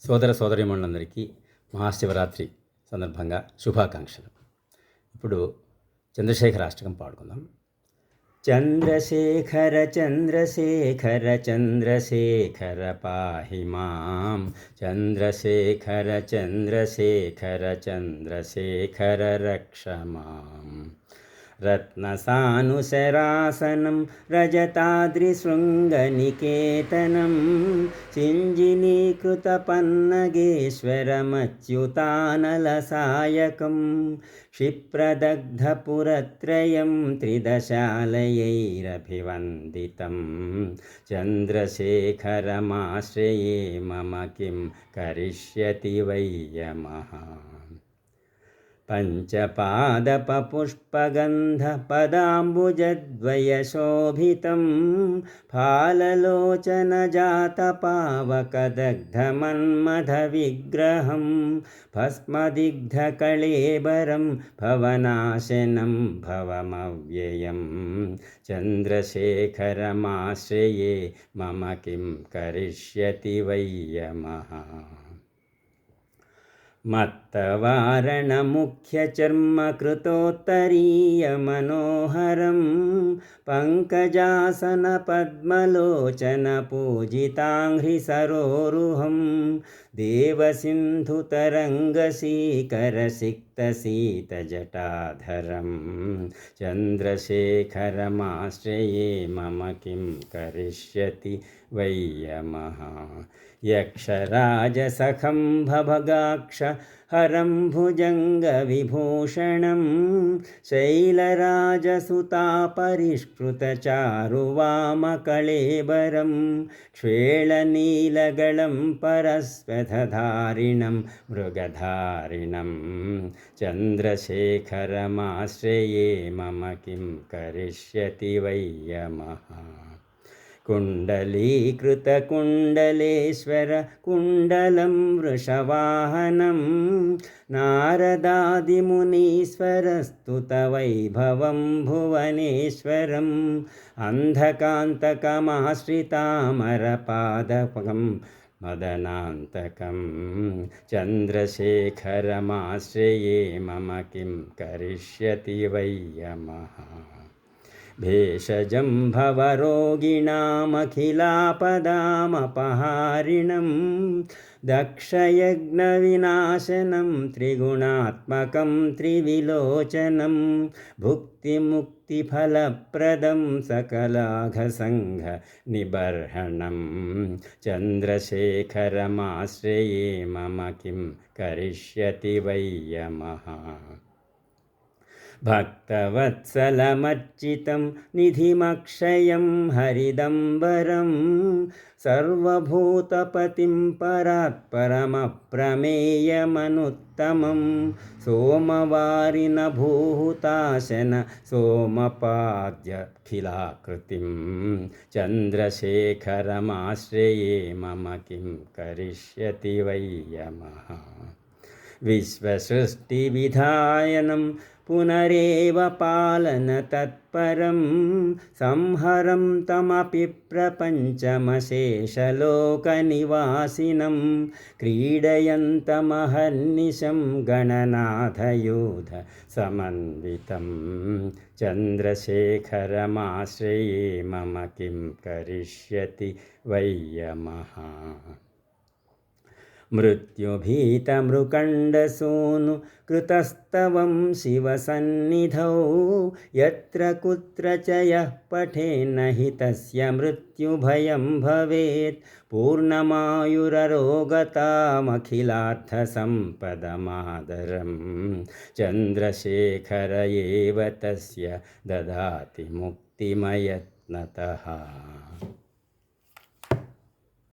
సోదర సోదరీమణులందరికీ మహాశివరాత్రి సందర్భంగా శుభాకాంక్షలు. ఇప్పుడు చంద్రశేఖర అష్టకం పాడుకుందాం. చంద్రశేఖర చంద్రశేఖర చంద్రశేఖర పాహి మాం, చంద్రశేఖర చంద్రశేఖర చంద్రశేఖర రక్ష మాం. రత్నసానుశరాసనం రజతాద్రిశృంగనికేతనం, చింజినీకృతపన్నగేశ్వరమచ్యుతానలసాయకం. క్షిప్రదగ్ధపురత్రయం త్రిదశాలయైరభివందితం, చంద్రశేఖరమాశ్రయే మమ కిం కరిష్యతి వై యమః. పంచపాదపపుష్పగంధపదాంబుజద్వయశోభితం, फाललोचनजातपावकदग्धमन्मथविग्रहं. भस्मदिग्धकळेबरं भवनाशनं भवमव्ययं, चन्द्रशेखरमाश्रये मम किं करिष्यति वै यमः. मत्तवारणमुख्यचर्मकृतोत्तरीयमनोहरं, पङ्कजासनपद्मलोचनपूजिताङ्घ्रिसरोरुहं. देवसिन्धुतरङ्गसीकरसिक्तसीतजटाधरं, चन्द्रशेखरमाश्रये मम किं करिष्यति वै यमः. यक्षराजसखं भभगाक्ष हरं भुजङ्गविभूषणं, शैलराजसुतापरिष्कृतचारुवामकळेबरं. क्ष्वेळनीलगलं परस्वधधारिणं मृगधारिणं, चन्द्रशेखरमाश्रये मम किं करिष्यति वै यमः. कुण्डलीकृतकुण्डलेश्वर कुण्डलं वृषवाहनं, नारदादिमुनीश्वरस्तुतवैभवं भुवनेश्वरम्. अन्धकान्तकमाश्रितामरपादपं मदनान्तकं, चन्द्रशेखरमाश्रये मम किं करिष्यति वै यमः. भेषजं भवरोगिणामखिलापदामपहारिणं, दक्षयज्ञविनाशनं त्रिगुणात्मकं त्रिविलोचनं. भुक्तिमुक्तिफलप्रदं सकलाघसङ्घनिबर्हणं, चन्द्रशेखरमाश्रये मम किं करिष्यति वै यमः. भक्तवत्सलमर्चितं निधिमक्षयं हरिदम्बरं, सर्वभूतपतिं परात्परमप्रमेयमनुत्तमं. सोमवारिनभूताशन सोमपाद्यखिलाकृतिं, चन्द्रशेखरमाश्रये मम किं करिष्यति वै यमः. विश्वसृष्टिविधायनं पुनरेव पालनतत्परं, संहरं तमपि प्रपञ्चमशेषलोकनिवासिनं. क्रीडयन्तमहर्निशं गणनाथयूथसमन्वितं, चन्द्रशेखरमाश्रये मम किं करिष्यति वै यमः. मृत्युभीतमृकण्डसूनु कृतस्तवं शिवसन्निधौ, यत्र कुत्र च यः पठेन्न हि तस्य मृत्युभयं भवेत्. पूर्णमायुररोगतामखिलार्थसम्पदमादरं, चन्द्रशेखर एव तस्य ददाति मुक्तिमयत्नतः.